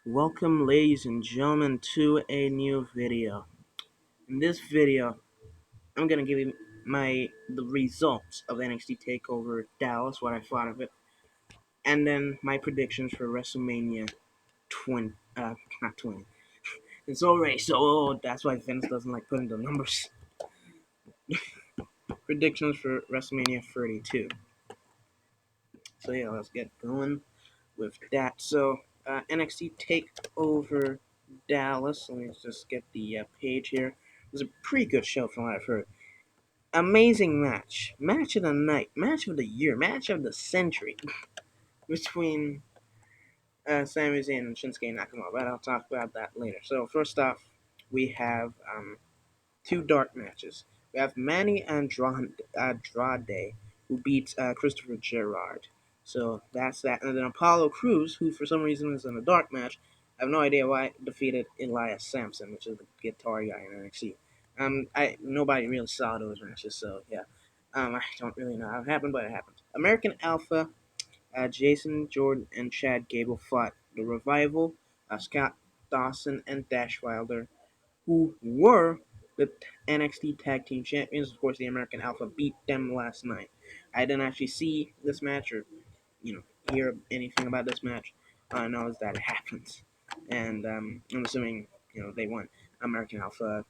Welcome, ladies and gentlemen, to a new video. In this video, I'm gonna give you the results of NXT Takeover Dallas, what I thought of it, and then my predictions for WrestleMania 20. Not 20. It's already so old. That's why Vince doesn't like putting the numbers. Predictions for WrestleMania 32. So yeah, let's get going with that. So NXT Takeover Dallas. Let me just get the page here. It was a pretty good show from what I've heard. Amazing match of the night, match of the year, match of the century between Sami Zayn and Shinsuke Nakamura. But I'll talk about that later. So first off, we have two dark matches. We have Manny Andrade, who beats Christopher Gerrard. So that's that. And then Apollo Crews, who for some reason is in a dark match. I have no idea why, defeated Elias Sampson, which is the guitar guy in NXT. Nobody really saw those matches, so yeah. I don't really know how it happened, but it happened. American Alpha, Jason Jordan and Chad Gable fought the Revival, Scott Dawson and Dash Wilder, who were the NXT Tag Team Champions. Of course, the American Alpha beat them last night. I didn't actually see this match or, hear anything about this match. All I know is that it happens. And I'm assuming, they won. American Alpha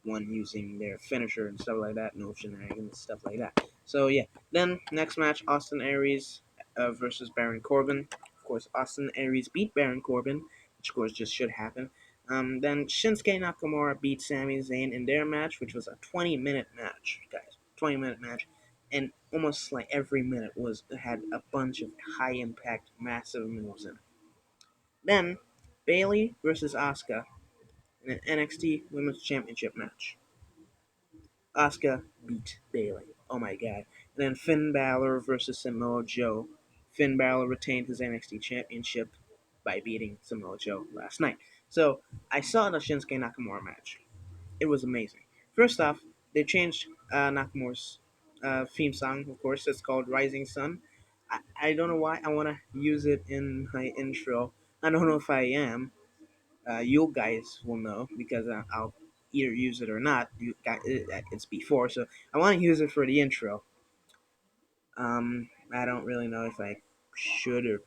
won using their finisher and stuff like that, no shenanigans, stuff like that. So, yeah. Then, next match, Austin Aries versus Baron Corbin. Of course, Austin Aries beat Baron Corbin, which, of course, just should happen. Then Shinsuke Nakamura beat Sami Zayn in their match, which was a 20-minute match, guys. 20-minute match. And almost like every minute had a bunch of high-impact, massive moves in it. Then, Bayley versus Asuka in an NXT Women's Championship match. Asuka beat Bayley. Oh my god. And then Finn Balor versus Samoa Joe. Finn Balor retained his NXT Championship by beating Samoa Joe last night. So, I saw the Shinsuke Nakamura match. It was amazing. First off, they changed Nakamura's theme song, of course. It's called Rising Sun. I don't know why I want to use it in my intro. I don't know if I am. You guys will know because I'll either use it or not. It's before, so I want to use it for the intro. I don't really know if I should or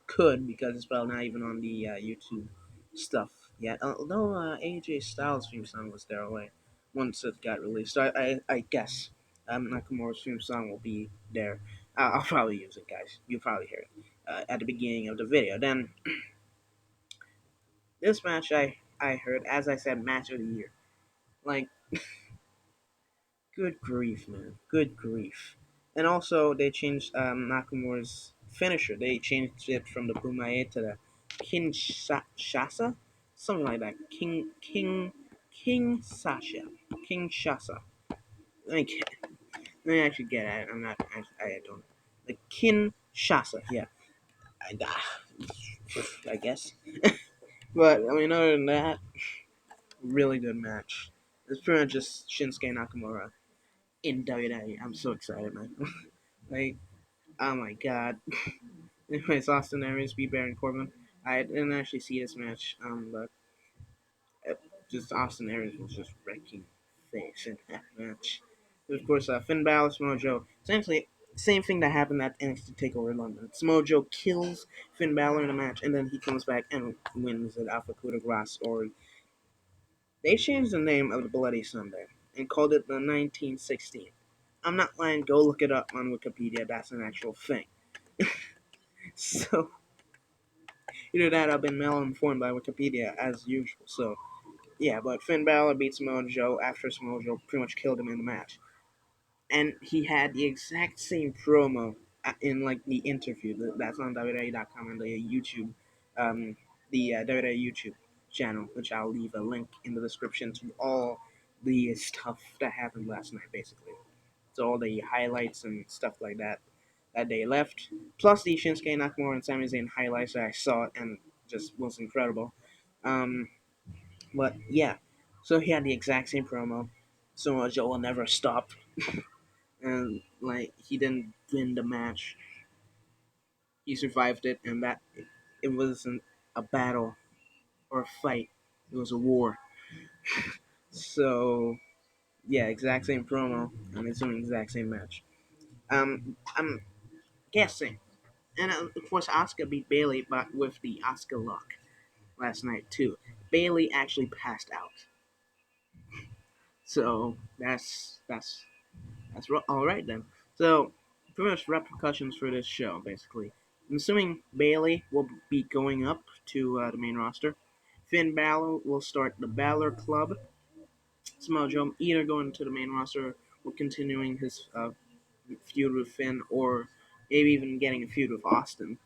could because it's probably not even on the YouTube stuff yet. Although AJ Styles' theme song was there away once it got released, so I guess Nakamura's theme song will be there. I'll probably use it, guys. You'll probably hear it at the beginning of the video. Then this match I heard, as I said, match of the year. Like, good grief, man. Good grief. And also, they changed Nakamura's finisher. They changed it from the Bumae to the Kinshasa? Something like that. King Sasha. King Shasa. Let me actually get at it. I don't. The Kinshasa, yeah. I guess. But, I mean, other than that, really good match. It's pretty much just Shinsuke Nakamura in WWE. I'm so excited, man. Like, oh my god. Anyways, Austin Aries beat Baron Corbin. I didn't actually see this match, but just Austin Aries was just wrecking face in that match. Of course, Finn Balor, Samoa Joe. Essentially, same thing that happened at NXT Takeover London. Samoa Joe kills Finn Balor in a match, and then he comes back and wins at Alpha Coup de Grace. Or they changed the name of the Bloody Sunday and called it the 1916. I'm not lying. Go look it up on Wikipedia. That's an actual thing. So, either that I've been mal-informed by Wikipedia as usual. So, yeah, but Finn Balor beat Samoa Joe after Samoa Joe pretty much killed him in the match. And he had the exact same promo in, like, the interview. That's on WWE.com and the YouTube, WWE YouTube channel, which I'll leave a link in the description to all the stuff that happened last night, basically. So all the highlights and stuff like that day left, plus the Shinsuke Nakamura and Sami Zayn highlights that I saw and just was incredible. Um, but yeah, so he had the exact same promo. Samoa Joe will never stop, and like he didn't win the match, he survived it, and that it wasn't. a battle or a fight. It was a war. So yeah, exact same promo. I'm assuming exact same match. I'm guessing, and of course Asuka beat Bayley, but with the Asuka luck last night too. Bayley actually passed out, so that's all right then. So pretty much repercussions for this show basically. I'm assuming Bayley will be going up to the main roster. Finn Balor will start the Balor Club. Samoa Joe either going to the main roster or continuing his feud with Finn, or maybe even getting a feud with Austin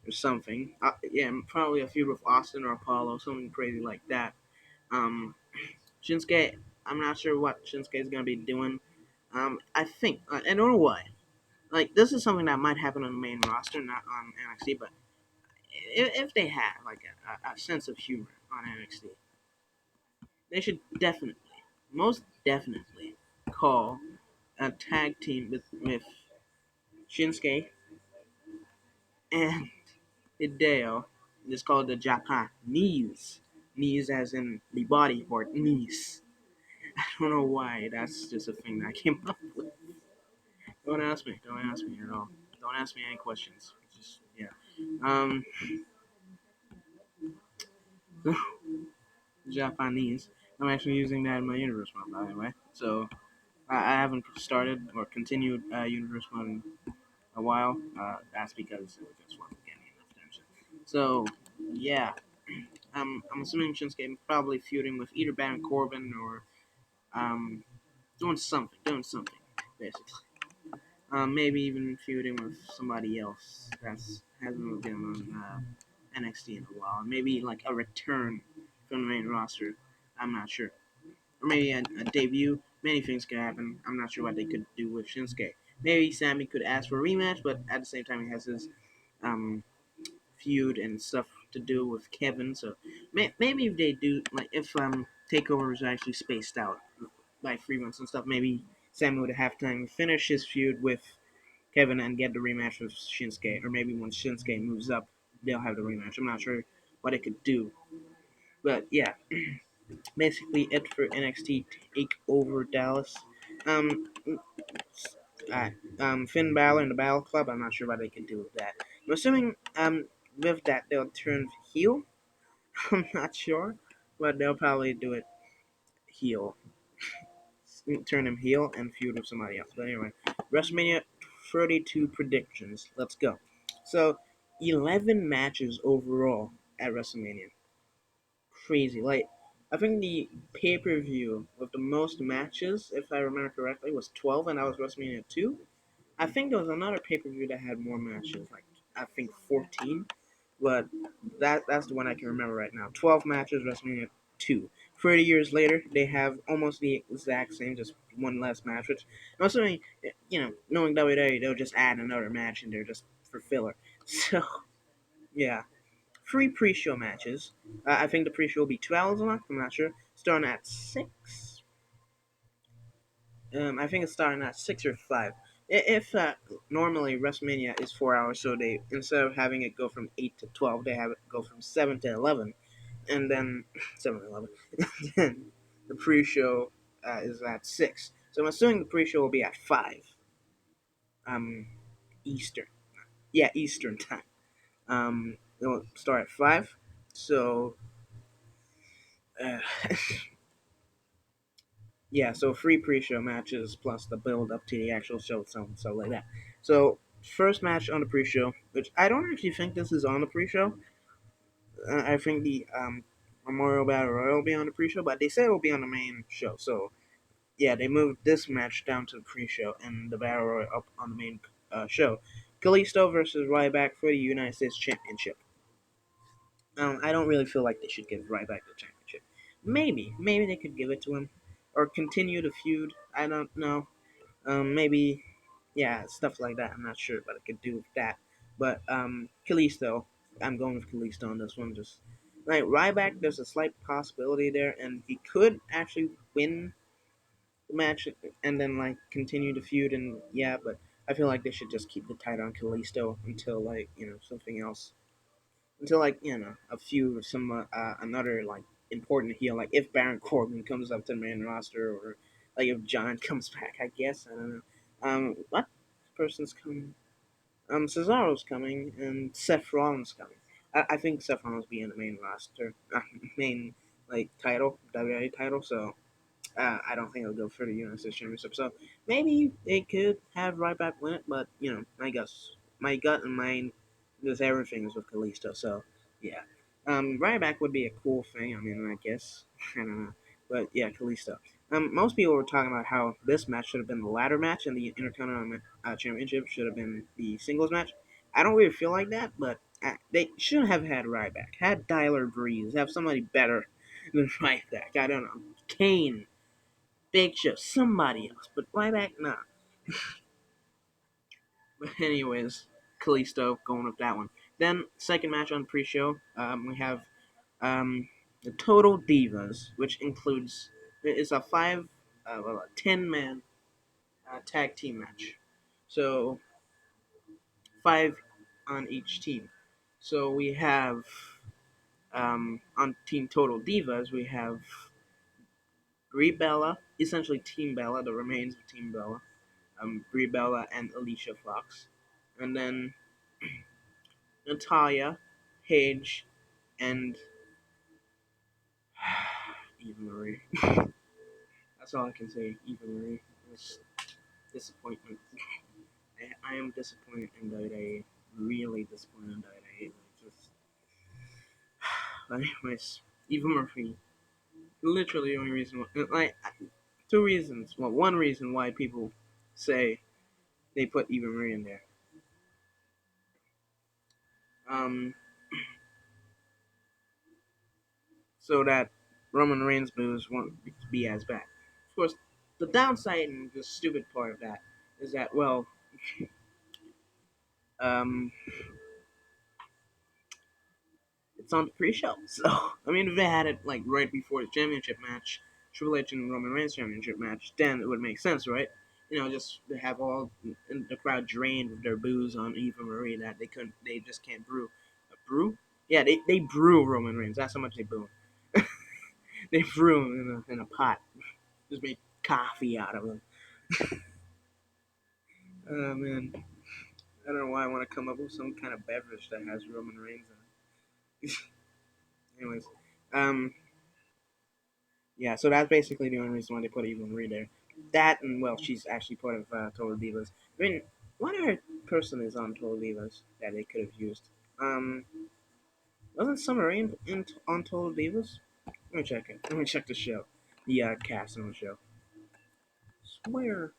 or something. Yeah, probably a feud with Austin or Apollo, something crazy like that. Um, Shinsuke, I'm not sure what Shinsuke is gonna be doing. I think I don't know why. Like this is something that might happen on the main roster, not on NXT. But if they have like a sense of humor on NXT, they should definitely, most definitely, call a tag team with Shinsuke and Hideo. It's called the Japanese. Knees as in the body part, knees. I don't know why. That's just a thing that I came up with. Don't ask me. Don't ask me at all. Don't ask me any questions. Just yeah. Um, Japanese. I'm actually using that in my universe mode, by the way. So I haven't started or continued universe mode in a while. That's because it just wasn't getting enough attention. So yeah, I'm assuming Shinsuke probably feuding with either Baron Corbin or um, doing something, basically. Maybe even feuding with somebody else that's hasn't been on NXT in a while. Maybe like a return from the main roster. I'm not sure. Or maybe a debut. Many things could happen. I'm not sure what they could do with Shinsuke. Maybe Sami could ask for a rematch, but at the same time he has his um, feud and stuff to do with Kevin. So maybe if they do, like if Takeover is actually spaced out by 3 months and stuff, maybe Sami would have time to finish his feud with Kevin and get the rematch with Shinsuke. Or maybe when Shinsuke moves up, they'll have the rematch. I'm not sure what they could do. But yeah, basically it for NXT Takeover Dallas. Um, uh, Finn Balor and the Battle Club. I'm not sure what they could do with that. I'm assuming with that they'll turn heel. I'm not sure, but they'll probably do it heel, turn him heel and feud with somebody else. But anyway, WrestleMania 32 predictions. Let's go. So, 11 matches overall at WrestleMania. Crazy. Like, I think the pay per view with the most matches, if I remember correctly, was 12, and that was WrestleMania 2. I think there was another pay per view that had more matches, like I think 14, but that's the one I can remember right now. 12 matches, WrestleMania 2. 30 years later, they have almost the exact same, just one less match. Which I'm assuming, knowing WWE, they'll just add another match in there just for filler. So yeah, 3 pre-show matches. I think the pre-show will be 2 hours long. I'm not sure. Starting at 6. I think it's starting at 6 or 5. If normally WrestleMania is 4 hours, so they instead of having it go from 8 to 12, they have it go from 7 to 11, and then 7 to 11. Then the pre-show is at 6. So I'm assuming the pre-show will be at 5. Um, Eastern. Yeah, Eastern time. It'll start at 5. So uh, yeah, so 3 pre-show matches plus the build up to the actual show, so like that. So first match on the pre-show, which I don't actually think this is on the pre-show. I think the Memorial Battle Royal will be on the pre-show, but they said it will be on the main show. So yeah, they moved this match down to the pre-show and the Battle Royal up on the main show. Kalisto versus Ryback for the United States Championship. I don't really feel like they should give Ryback the championship. Maybe they could give it to him, or continue the feud. I don't know. Maybe, yeah, stuff like that. I'm not sure what I could do with that. But Kalisto, I'm going with Kalisto on this one. Just like Ryback, there's a slight possibility there, and he could actually win the match and then like continue the feud. And yeah, but I feel like they should just keep the title on Kalisto until like something else. until like a few some another like important heel, like if Baron Corbin comes up to the main roster, or like if John comes back. I guess I don't know. What person's coming? Cesaro's coming, and Seth Rollins coming. I think Seth Rollins will be in the main roster, main like title, WWE title. So I don't think it'll go for the United States Championship. So maybe they could have Ryback win it, but my gut and mind, because everything is with Kalisto. So yeah, Ryback would be a cool thing. I mean, I guess I don't know, but yeah, Kalisto. Most people were talking about how this match should have been the ladder match, and the Intercontinental Championship should have been the singles match. I don't really feel like that, but they shouldn't have had Ryback. Had Tyler Breeze. Have somebody better than Ryback. I don't know. Kane, Big Show, somebody else, but Ryback, nah. But anyways, Kalisto going with that one. Then second match on pre-show, we have the Total Divas, which includes it's a 10 man tag team match. So 5 on each team. So we have on Team Total Divas, we have Brie Bella, essentially Team Bella, the remains of Team Bella, Brie Bella and Alicia Fox, and then Natalia, Paige, and Eva Marie. That's all I can say. Eva Marie. It's disappointment. I am disappointed in WWE. Really disappointed in WWE. But anyways, Eva Marie. Literally the only reason why, like, two reasons. Well, one reason why people say they put Eva Marie in there. Um, so that Roman Reigns moves won't be as bad. Of course, the downside and the stupid part of that is that, well, um, it's on the pre-show. So I mean, if they had it like right before the championship match, Triple H and Roman Reigns championship match, then it would make sense, right? Just to have all the crowd drained with their boos on Eva Marie that they just can't brew. Brew? Yeah, they brew Roman Reigns. That's how much they boo him. They brew him in a pot. Just make coffee out of him. Oh man, I don't know why I want to come up with some kind of beverage that has Roman Reigns in it. Anyways, um, yeah, so that's basically the only reason why they put Eva Marie there. That and well, she's actually part of Total Divas. I mean, what other person is on Total Divas that they could have used? Um, wasn't Summer Rae on Total Divas? Let me check it. Let me check the show. The cast on the show. Swear.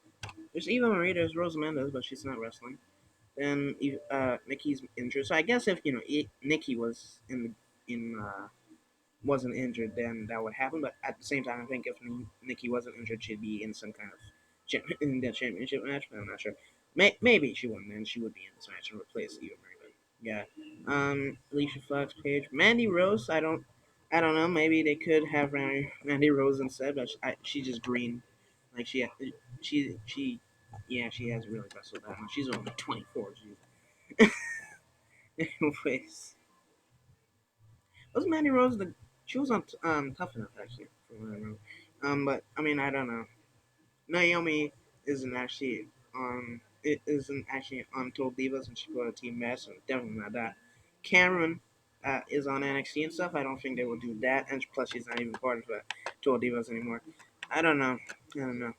There's Eva Marie, there's Rosa Mendes, but she's not wrestling. Then Nikki's injured. So I guess if Nikki was wasn't injured, then that would happen. But at the same time, I think if Nikki wasn't injured, she'd be in some kind of in the championship match. But I'm not sure. Maybe she wouldn't, and she would be in this match and replace Eva Marie. But yeah, Alicia Fox, Page, Mandy Rose. I don't know. Maybe they could have Mandy Rose instead, but she's just green. Like she yeah, she hasn't really wrestled that much. She's only 24. Anyways, was Mandy Rose the? She was on Tough Enough actually, from what I know. But I mean, I don't know. Naomi isn't actually on. It isn't actually on Total Divas, and she put a team match, so definitely not that. Cameron is on NXT and stuff. I don't think they will do that, and plus she's not even part of Total Divas anymore. I don't know. I don't know.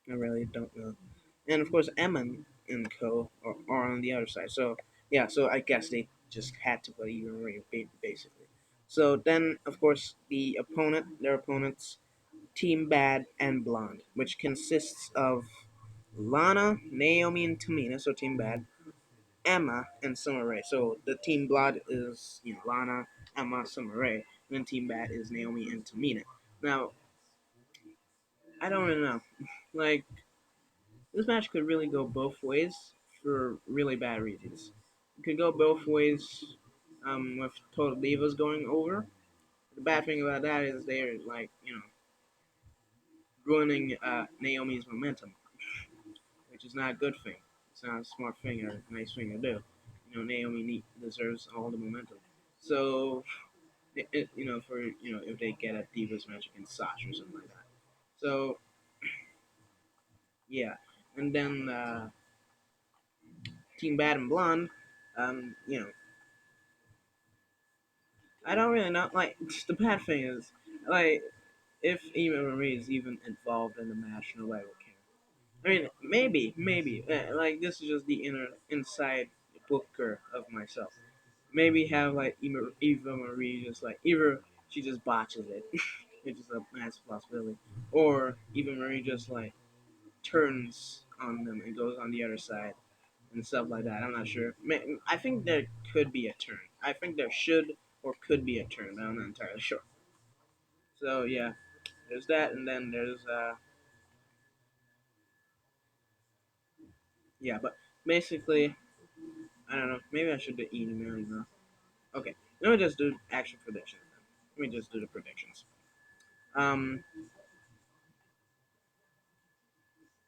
I really don't know. And of course, Emma and Co are on the other side. So yeah, so I guess they just had to put even Marie basically. So then, of course, their opponents, Team Bad and Blonde, which consists of Lana, Naomi, and Tamina. So Team Bad, Emma, and Summer Rae. So the Team Blood is Lana, Emma, Summer Rae, and then Team Bad is Naomi and Tamina. Now I don't really know, like this match could really go both ways for really bad reasons. It could go both ways with Total Divas going over. The bad thing about that is they're like, ruining Naomi's momentum, which is not a good thing. It's not a smart thing or a nice thing to do. Naomi deserves all the momentum. So for if they get a Divas match against Sasha or something like that. So yeah, and then Team Bad and Blonde, um, you know, I don't really know. Like the bad thing is, like if Eva Marie is even involved in the match, nobody will care. I mean, maybe, like this is just the inside booker of myself. Maybe have like Eva Marie just like either she just botches it, which is a massive possibility, or Eva Marie just like turns on them and goes on the other side and stuff like that. I'm not sure. I think there could be a turn. I think there should or could be a turn, but I'm not entirely sure. So yeah, there's that, and then there's yeah, but basically, I don't know. Maybe I should do email. Okay, let me just do actual predictions. Then. Let me just do the predictions. Um,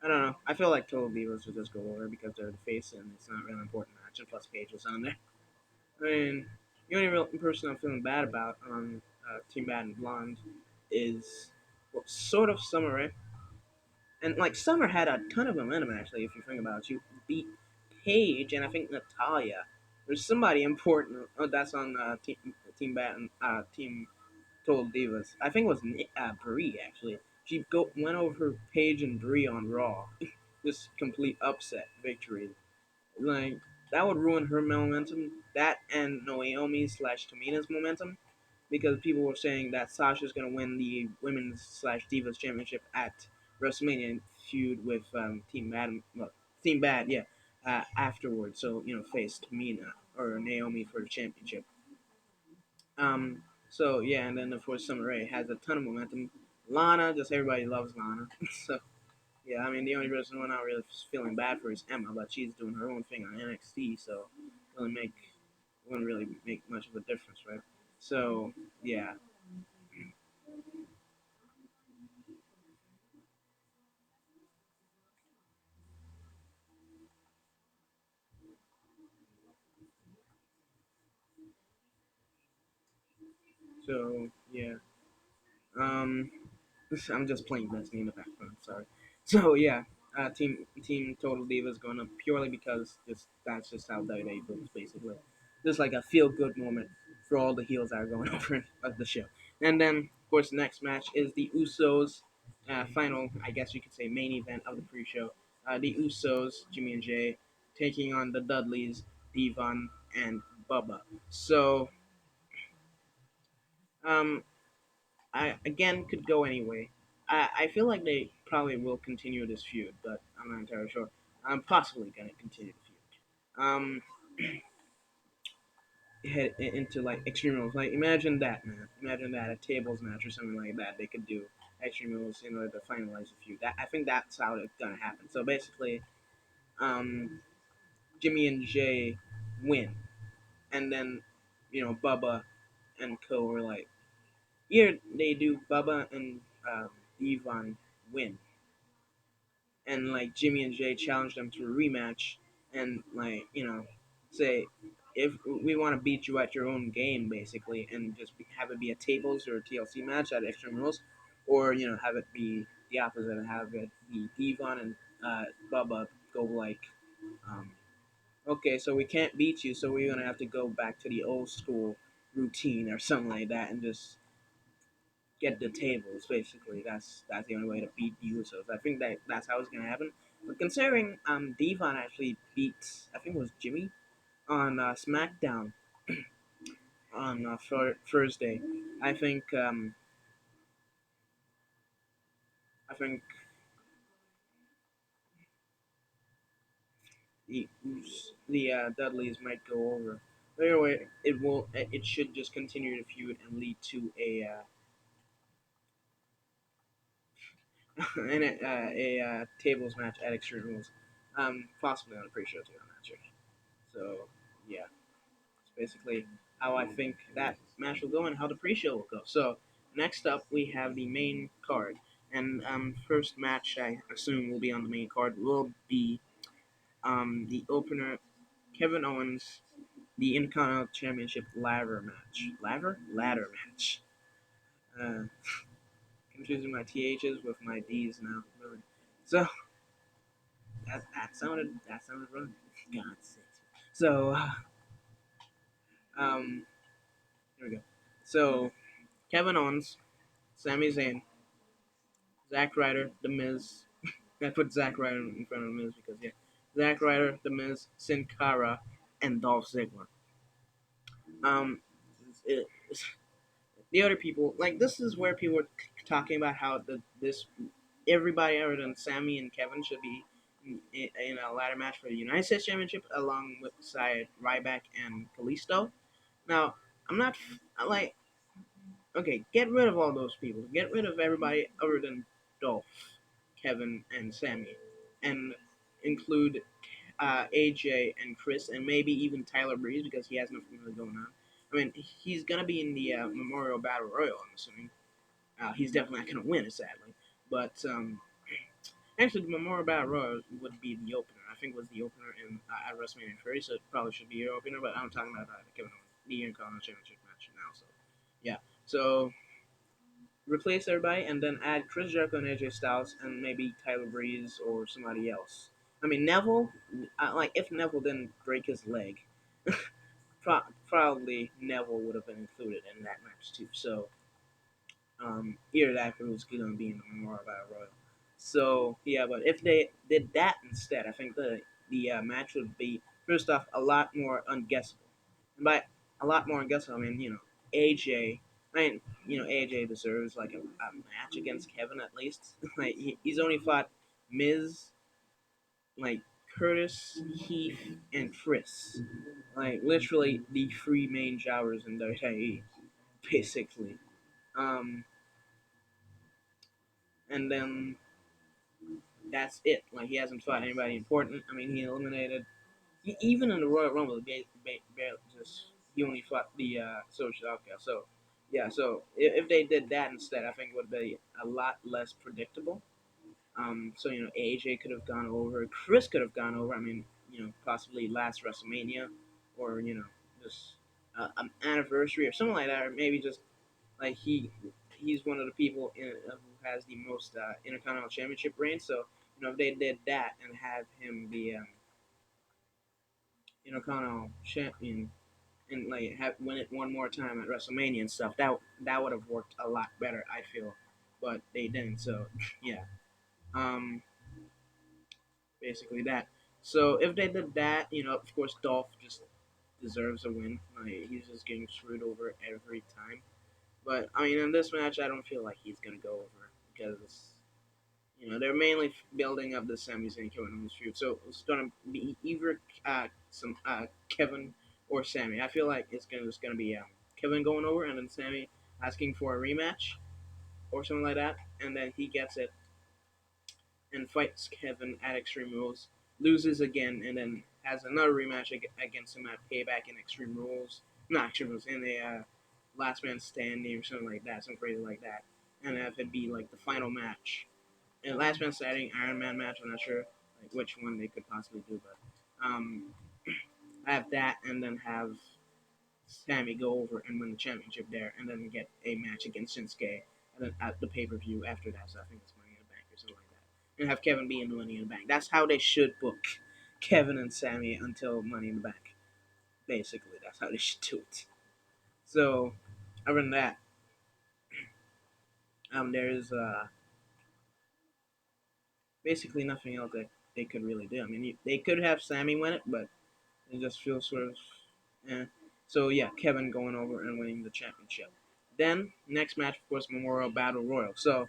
I don't know. I feel like Total Divas would just go over because they're the face and it's not really important match, and plus Paige was on there. I mean, the only real person I'm feeling bad about on Team Bad and Blonde is well, sort of Summer Rae. And like Summer had a ton of momentum actually, if you think about it. She beat Paige and I think Natalia. There's somebody important that's on Team Bad and Team Total Divas. I think it was Brie actually. She went over Paige and Brie on Raw. Just complete upset victory. Like that would ruin her momentum. That and Naomi slash Tamina's momentum, because people were saying that Sasha's gonna win the women's slash Divas championship at WrestleMania and feud with Team Bad, well, Team Bad, yeah, afterwards. So face Tamina or Naomi for the championship. So yeah, and then of course Summer Rae has a ton of momentum. Lana, just everybody loves Lana. So yeah, I mean the only person we're not really feeling bad for is Emma, but she's doing her own thing on NXT, so it wouldn't really make much of a difference, right? So yeah, so yeah, um, I'm just playing Destiny in the background. Sorry. So yeah, Team Total Divas going up purely because that's just how WWE books basically. Just like a feel good moment for all the heels that are going over of the show. And then of course the next match is the Usos final, I guess you could say main event of the pre-show. The Usos, Jimmy and Jay, taking on the Dudleys, Devon and Bubba. So um, I again could go anyway. I feel like they probably will continue this feud, but I'm not entirely sure. I'm possibly gonna continue the feud. Head into like Extreme Rules. Like imagine that, man. Imagine that a tables match or something like that. They could do Extreme Rules in order to finalize the feud. I think that's how it's gonna happen. So basically, um, Jimmy and Jay win, and then Bubba and Co were like, here they do Bubba and Devon win, and like Jimmy and Jay challenge them to a rematch, and like say if we want to beat you at your own game, basically, and just have it be a tables or a TLC match at Extreme Rules, or have it be the opposite and have it be Devon and Bubba go like, um, okay, so we can't beat you, so we're gonna have to go back to the old school routine or something like that, and just get the tables. Basically, that's the only way to beat the Usos. I think that's how it's gonna happen. But considering Devon actually beat, I think it was Jimmy on SmackDown on Thursday. I think I think the Dudleys might go over. But anyway, it will. It should just continue to feud and lead to a tables match at Extreme Rules. Possibly on a pre-show too. I'm not sure. So yeah. Basically how I think that match will go and how the pre-show will go. So next up we have the main card, and first match I assume will be on the main card will be the opener Kevin Owens the Intercontinental Championship ladder match. Ladder match. Confusing my THs with my Ds now. Really. So that sounded wrong. God's sake. So here we go. So Kevin Owens, Sami Zayn, Zack Ryder, The Miz. I put Zack Ryder in front of The Miz because yeah, Zack Ryder, The Miz, Sin Cara, and Dolph Ziggler. Um, it, the other people like this is where people are talking about how this everybody other than Sami and Kevin should be in a ladder match for the United States Championship along with side Ryback and Kalisto. Now, I'm not like okay, get rid of all those people. Get rid of everybody other than Dolph, Kevin, and Sami, and include AJ and Chris, and maybe even Tyler Breeze because he has nothing really going on. I mean, he's gonna be in the Memorial Battle Royal. I'm assuming he's definitely not gonna win, sadly. But actually, the Memorial Battle Royal would be the opener. I think it was the opener in at WrestleMania 30, so it probably should be your opener. But I'm talking about Kevin Owens, the Intercontinental Championship match now. So yeah, so replace everybody and then add Chris Jericho and AJ Styles and maybe Tyler Breeze or somebody else. I mean Neville, like if Neville didn't break his leg, probably Neville would have been included in that match too. So either that or was going to be in the Memorial Battle Royal. So yeah, but if they did that instead, I think the match would be first off a lot more unguessable. And by a lot more unguessable, I mean AJ. I mean AJ deserves like a match against Kevin at least. Like he's only fought Miz, like Curtis, Heath, and Chris. Like literally the three main jobbers in WWE, basically. Um, and then that's it. Like he hasn't fought anybody important. I mean, he eliminated even in the Royal Rumble. Just he only fought the Social Outcast. So yeah, so if they did that instead, I think it would be a lot less predictable. So AJ could have gone over, Chris could have gone over. I mean, possibly last WrestleMania, or just an anniversary or something like that, or maybe just like he's one of the people who has the most Intercontinental Championship reigns. So if they did that and have him be Intercontinental Champion and like have win it one more time at WrestleMania and stuff, that would have worked a lot better, I feel. But they didn't. So yeah, um, basically that. So if they did that, of course Dolph just deserves a win. Like he's just getting screwed over every time. But I mean, in this match, I don't feel like he's gonna go over because they're mainly building up the Sami Zayn Kevin Owens feud. So it's gonna be either some Kevin or Sami. I feel like just gonna be Kevin going over and then Sami asking for a rematch or something like that, and then he gets it and fights Kevin at Extreme Rules, loses again, and then has another rematch against him at Payback in Extreme Rules. Not Extreme Rules, in the Last Man Standing or something like that, something crazy like that. And have it be like the final match. And Last Man Standing, Iron Man match, I'm not sure like which one they could possibly do, but have that and then have Sammy go over and win the championship there, and then get a match against Shinsuke, and then at the pay per view after that. So I think it's Money in the Bank or something like that, and have Kevin be in the Money in the Bank. That's how they should book Kevin and Sammy until Money in the Bank. Basically, that's how they should do it. So, other than that, there's basically nothing else that they could really do. I mean, they could have Sammy win it, but it just feels sort of, eh. So yeah, Kevin going over and winning the championship. Then next match, of course, Memorial Battle Royal. So,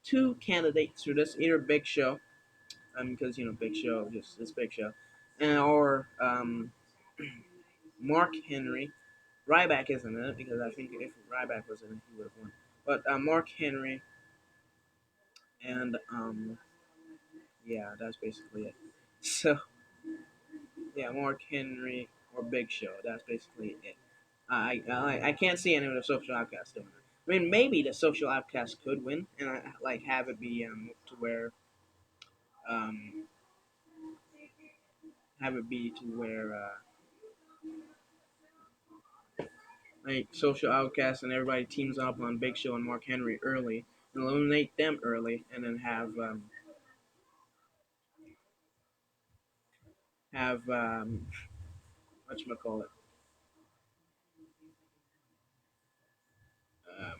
two candidates for this, either Big Show, because Big Show just is Big Show, and or Mark Henry. Ryback isn't in it because I think if Ryback was in it, he would have won. But Mark Henry and yeah, that's basically it. So yeah, Mark Henry or Big Show. That's basically it. I can't see any of the social outcasts doing it. I mean, maybe the social outcasts could win and like have it be to where um have it be to where like social outcasts and everybody teams up on Big Show and Mark Henry early and eliminate them early, and then have whatchamacallit, um,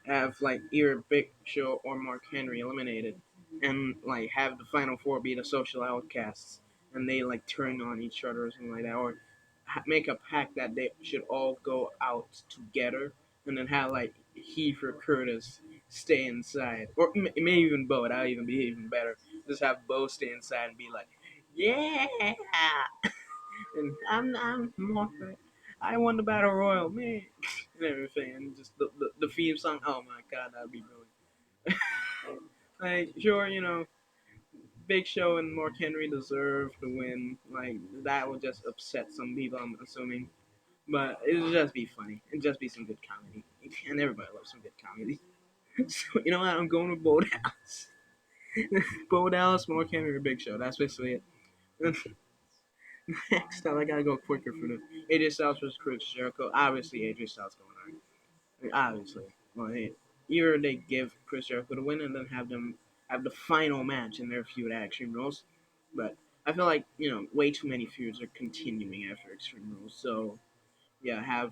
have like either Big Show or Mark Henry eliminated, and like have the final four be the social outcasts, and they like turn on each other or something like that, or make a pact that they should all go out together, and then have like Heath or Curtis stay inside, or maybe even Bo. That would even be even better. Just have Bo stay inside and be like, yeah, and I'm more. I won the battle royal, man, and everything, and just the theme song. Oh my god, that'd be brilliant. Like, sure, Big Show and Mark Henry deserve to win. Like, that would just upset some people, I'm assuming. But it would just be funny. It'd just be some good comedy. And everybody loves some good comedy. So, you know what? I'm going with Bo Dallas. Bo Dallas, Mark Henry, Big Show. That's basically it. Next up, I gotta go quicker for this. AJ Styles versus Chris Jericho. Obviously, AJ Styles going on. I mean, obviously. Well, hey, either they give Chris Jericho the win and then have them have the final match in their feud at Extreme Rules. But I feel like, way too many feuds are continuing after Extreme Rules. So, yeah, have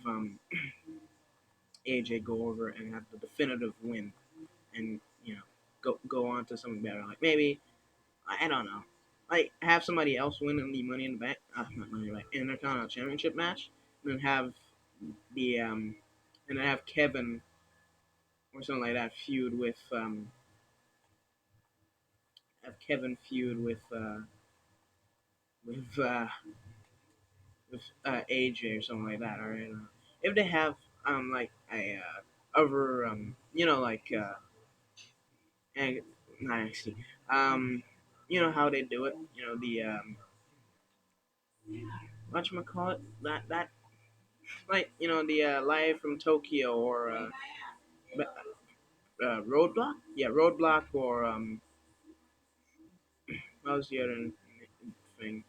AJ go over and have the definitive win and, go on to something better. Like, maybe, I don't know. Like, have somebody else win in the Money in the Bank, not Money in the Bank, Intercontinental Championship match, and then have the, and then have Kevin or something like that feud with AJ or something like that. All right, if they have like a other like and not NXT, how they do it. The whatchamacallit, that like the live from Tokyo or Roadblock, yeah, Roadblock, or what was the other thing?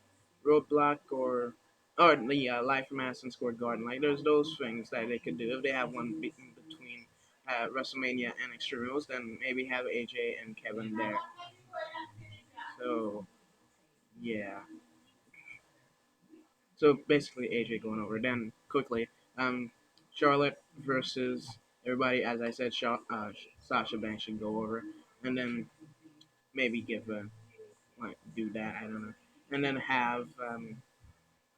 Roadblock or the Live from Madison Square Garden. Like, there's those things that they could do if they have one between WrestleMania and Extreme Rules. Then maybe have AJ and Kevin there. So yeah. So basically, AJ going over. Then quickly, Charlotte versus everybody. As I said, Sasha Banks should go over, and then maybe give like do that. I don't know, and then have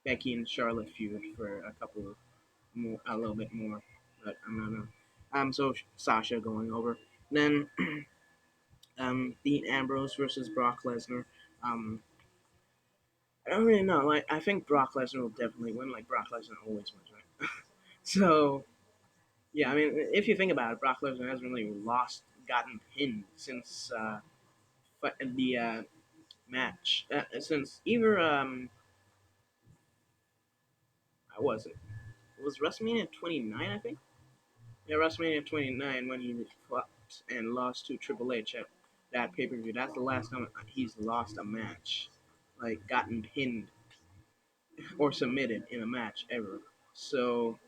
Becky and Charlotte feud for a couple more, a little bit more, but I don't know. So Sasha going over. Then Dean Ambrose versus Brock Lesnar. Um, I don't really know. Like, I think Brock Lesnar will definitely win. Like, Brock Lesnar always wins, right? So yeah, I mean, if you think about it, Brock Lesnar hasn't really gotten pinned since the match, since either I wasn't. It was WrestleMania 29, I think. Yeah, WrestleMania 29 when he fought and lost to Triple H at that pay per view. That's the last time he's lost a match, like gotten pinned or submitted in a match ever. So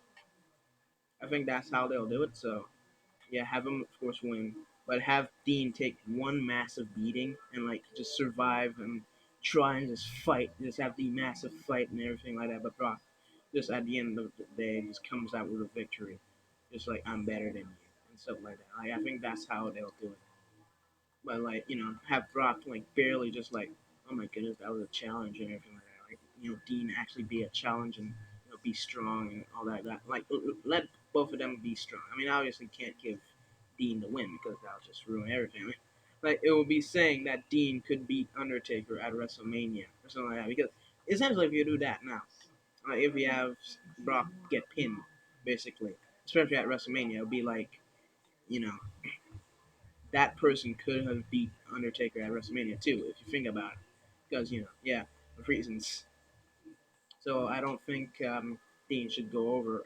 I think that's how they'll do it. So yeah, have him of course win, but have Dean take one massive beating and like just survive and try and just fight, just have the massive fight and everything like that. But Brock, just at the end of the day, just comes out with a victory, just like I'm better than you and stuff like that. Like, I think that's how they'll do it. But like have Brock like barely just like, oh my goodness, that was a challenge and everything like that. Like Dean actually be a challenge and be strong and all that. Like let both of them be strong. I mean, obviously can't give Dean the win because that'll just ruin everything. Like, it will be saying that Dean could beat Undertaker at WrestleMania or something like that. Because essentially, if you do that now, if you have Brock get pinned, basically, especially at WrestleMania, it'll be like, you know, that person could have beat Undertaker at WrestleMania too, if you think about it. Because, yeah, of reasons. So I don't think Dean should go over.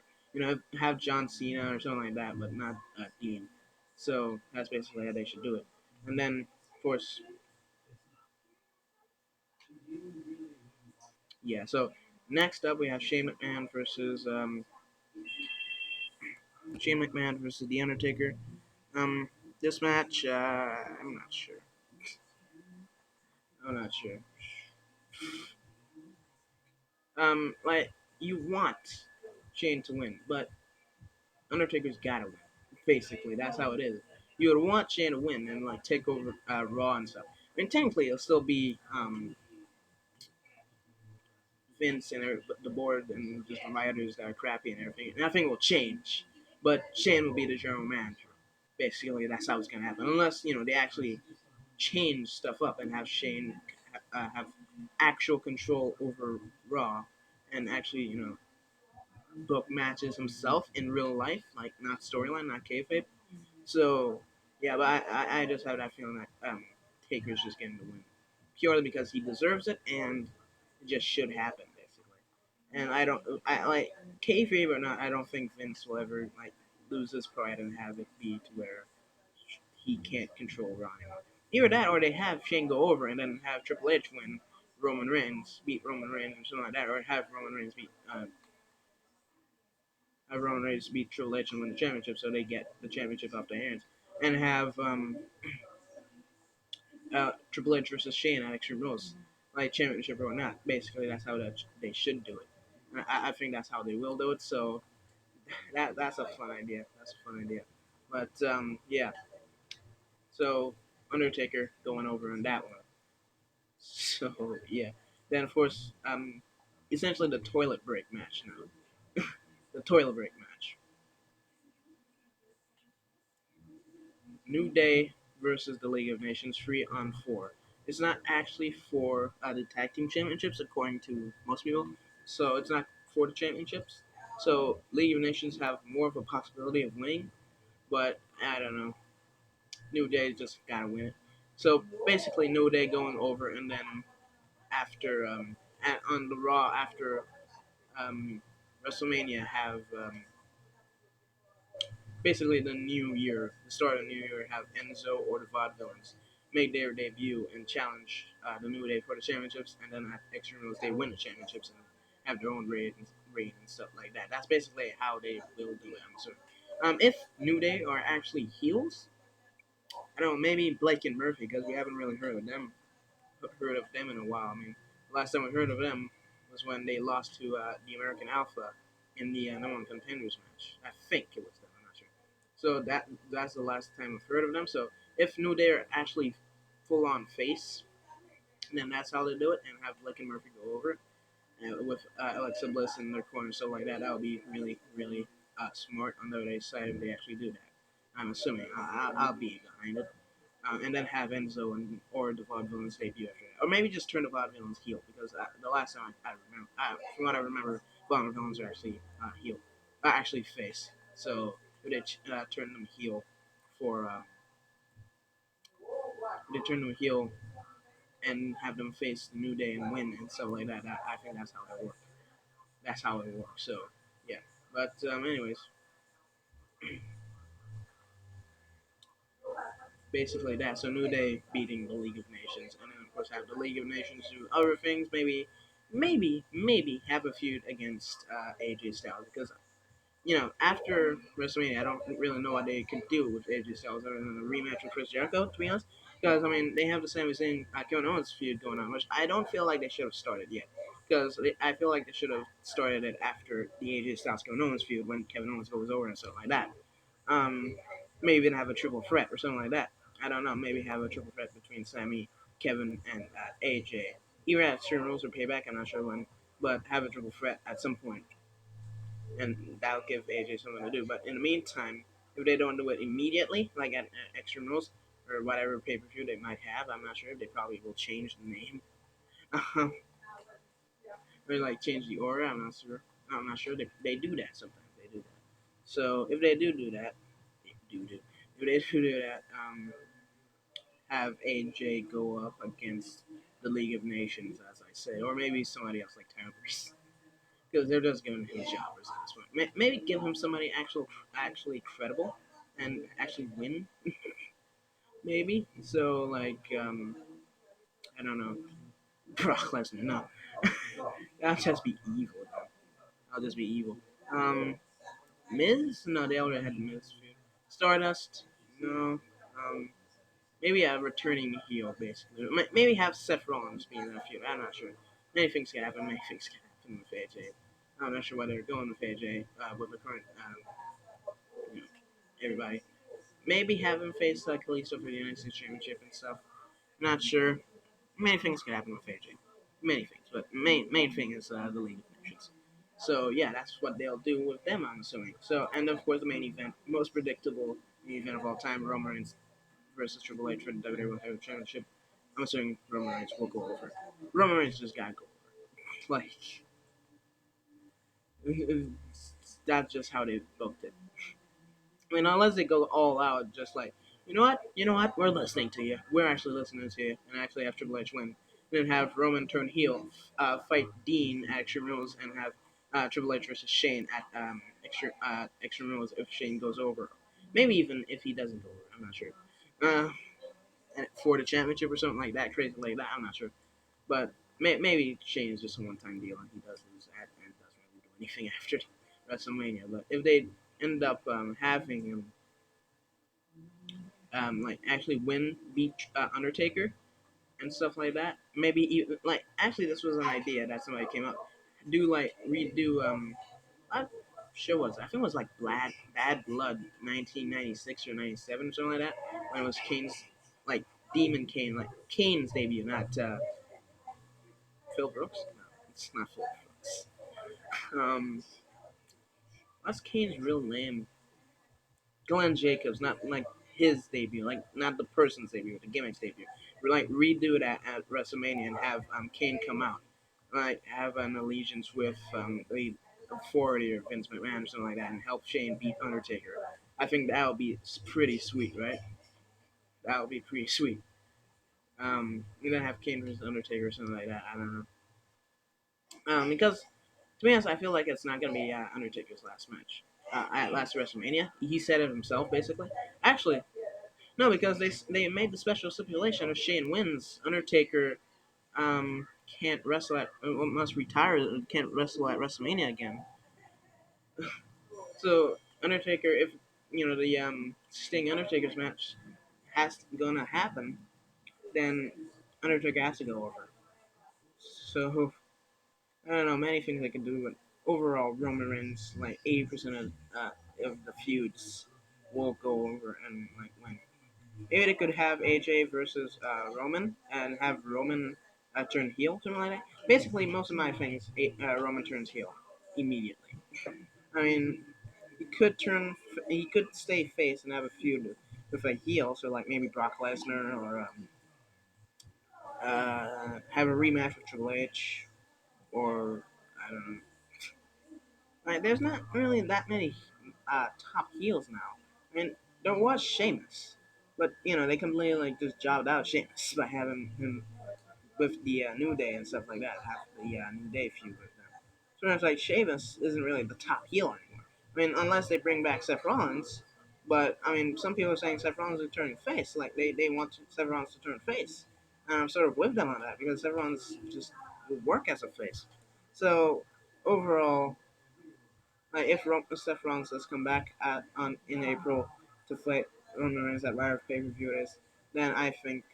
Have John Cena or something like that, but not Dean. So that's basically how they should do it. And then, of course, yeah. So next up, we have Shane McMahon versus Shane McMahon versus The Undertaker. Um, this match, I'm not sure. I'm not sure. Like you want Shane to win, but Undertaker's gotta win. Basically, that's how it is. You would want Shane to win and like take over Raw and stuff. I mean, technically, it'll still be Vince and the board and just the writers that are crappy and everything. Nothing will change, but Shane will be the general manager. Basically, that's how it's gonna happen. Unless they actually change stuff up and have Shane have actual control over Raw and actually book matches himself in real life, like not storyline, not kayfabe. So yeah, but I just have that feeling that Taker's just getting the win purely because he deserves it and it just should happen basically. And I like kayfabe or not, I don't think Vince will ever like lose his pride and have it be to where he can't control Raw anymore. Either that, or they have Shane go over and then have Triple H win Roman Reigns, beat Roman Reigns, or something like that, or have Roman Reigns beat Triple H and win the championship, so they get the championship off their hands, and have Triple H versus Shane at Extreme Rules, like championship or not. Basically, that's how they should do it. And I think that's how they will do it. So that's a fun idea. That's a fun idea. But yeah, so Undertaker going over on that one. So yeah, then of course, essentially the toilet break match now. The toilet break match. New Day versus the League of Nations 3-on-4. It's not actually for the tag team championships, according to most people. So it's not for the championships. So League of Nations have more of a possibility of winning, but I don't know. New Day just gotta win it. So basically, New Day going over, and then after on the Raw after um, WrestleMania have basically the new year, the start of the new year, have Enzo or the Vaudevillains make their debut and challenge the New Day for the championships, and then at Extreme Rules they win the championships and have their own reign and stuff like that. That's basically how they will do it. I'm sorry. If New Day are actually heels, I don't know, maybe Blake and Murphy because we haven't really heard of them in a while. I mean, last time we heard of them was when they lost to the American Alpha in the No One Contenders match. I think it was them. I'm not sure. So that's the last time I've heard of them. So if New Day are actually full on face, then that's how they do it, and have Blake and Murphy go over it with Alexa Bliss in their corner, stuff like that. That would be really, really smart on their side if they actually do that. I'm assuming I'll be behind it and then have Enzo and or the Vaudevillains debut after that, or maybe just turn the Vaudevillains heel because the last time I remember, from what I remember, Vaudevillains are actually heel, actually face. So if they turn them heel for, if they turn them heel and have them face the New Day and win and stuff like that, I think that's how it works. That's how it works. So yeah, but anyways, basically that. So New Day beating the League of Nations, and then of course have the League of Nations do other things. Maybe have a feud against AJ Styles because after WrestleMania, I don't really know what they could do with AJ Styles other than a rematch with Chris Jericho. To be honest, because I mean they have the Sami Zayn Kevin Owens feud going on, which I don't feel like they should have started yet. Because I feel like they should have started it after the AJ Styles Kevin Owens feud when Kevin Owens goes over and stuff like that. Um, maybe even have a triple threat or something like that. I don't know. Maybe have a triple threat between Sammy, Kevin, and AJ. Either at Extreme Rules or Payback. I'm not sure when, but have a triple threat at some point, and that'll give AJ something to do. But in the meantime, if they don't do it immediately, like at Extreme Rules or whatever pay per view they might have, I'm not sure. They probably will change the name, or like change the aura. I'm not sure. I'm not sure. They do that sometimes. They do that. So if they do that, they do. If they do that, have AJ go up against the League of Nations, as I say, or maybe somebody else like Tyrese, because they're just giving him jobbers at this point. Maybe give him somebody actually credible and actually win, maybe. So like, I don't know, Brock Lesnar. No, I'll just be evil. Though. I'll just be evil. Um, Miz? No, they already had the Miz feud. Stardust? No. Um, Maybe a returning heel, basically. Maybe have Seth Rollins be in that feud. I'm not sure. Many things can happen. Many things can happen with AJ. I'm not sure whether they're going with AJ with the current, you know, everybody. Maybe have him face Kalisto for the United States Championship and stuff. Not sure. Many things can happen with AJ. Many things, but main thing is the League of Nations. So yeah, that's what they'll do with them, I'm assuming. So and of course the main event, most predictable main event of all time, Roman Reigns versus Triple H for the WWE World Heavyweight Championship. I'm assuming Roman Reigns will go over. Roman Reigns just gotta go over. Like that's just how they booked it. I mean, unless they go all out, just like, you know what, we're listening to you. We're actually listening to you, and actually have Triple H win. And then have Roman turn heel, fight Dean at Extreme Rules, and have Triple H versus Shane at Extreme Rules if Shane goes over. Maybe even if he doesn't go over, I'm not sure. Uh, for the championship or something like that, crazy like that, I'm not sure. But maybe Shane is just a one-time deal, and he does lose at and doesn't really do anything after WrestleMania. But if they end up having him like actually beat Undertaker and stuff like that. Maybe even like actually this was an idea that somebody came up. Do like redo what show was it? I think it was like Bad Blood 1996 or 97 or something like that when it was Kane's like Demon Kane like Kane's debut, not Phil Brooks. No, it's not Phil Brooks. What's Kane's real name? Glenn Jacobs, not like his debut, like not the person's debut, the gimmick's debut. Like redo that at WrestleMania and have Kane come out, like have an allegiance with the authority or Vince McMahon or something like that, and help Shane beat Undertaker. I think that would be pretty sweet, right? That would be pretty sweet. You know, have Kane versus Undertaker or something like that. I don't know. Because to be honest, I feel like it's not gonna be Undertaker's last match at last WrestleMania. He said it himself, basically. Actually, no, because they made the special stipulation if Shane wins, Undertaker can't wrestle at must retire, can't wrestle at WrestleMania again. So Undertaker, if you know the Sting Undertaker's match gonna happen, then Undertaker has to go over. So I don't know, many things they can do, but overall Roman Reigns like 80% of the feuds will go over and like win. Maybe they could have AJ versus Roman and have Roman turn heel, something like that. Basically, most of my things, Roman turns heel immediately. I mean, he could stay face and have a feud with a heel, so like maybe Brock Lesnar or have a rematch with Triple H, or I don't know. Like, there's not really that many top heels now. I mean, there was Sheamus, but you know they completely like just jobbed out Sheamus by having him with the New Day and stuff like that. Have the New Day feud with them. So it's like Sheamus isn't really the top heel anymore. I mean, unless they bring back Seth Rollins. But I mean, some people are saying Seth Rollins is turning face. Like they want Seth Rollins to turn face, and I'm sort of with them on that because Seth Rollins just will work as a face. So overall, if Seth Rollins does come back in April to fight Roman Reigns at whatever pay per view it is, then I think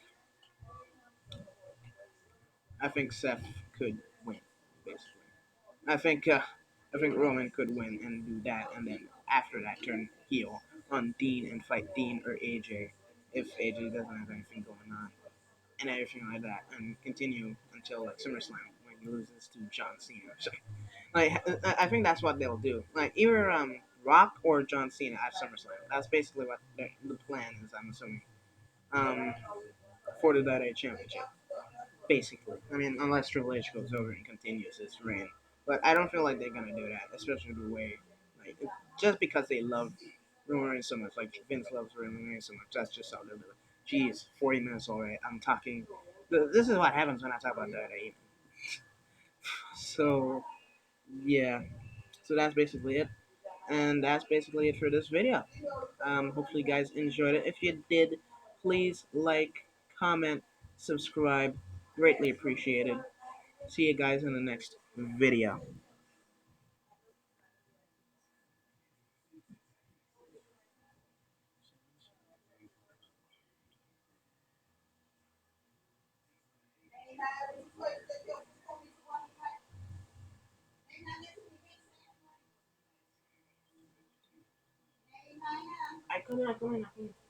Seth could win, basically. I think uh, I think Roman could win and do that, and then after that turn heel on Dean and fight Dean or AJ if AJ doesn't have anything going on and everything like that, and continue until like SummerSlam when he loses to John Cena. So, like I think that's what they'll do. Like either Rock or John Cena at SummerSlam. That's basically what the plan is. I'm assuming um, for the WWE Championship. Basically, I mean, unless Triple H goes over and continues his reign, but I don't feel like they're gonna do that, especially the way, like, just because they love Roman Reigns so much, like Vince loves Roman Reigns so much. That's just how they do it. Jeez, 40 minutes already. I'm talking. This is what happens when I talk about WWE. So yeah, so that's basically it, and that's basically it for this video. Hopefully, you guys enjoyed it. If you did, please like, comment, subscribe. Greatly appreciated. See you guys in the next video. Ay, come on, come on, come on.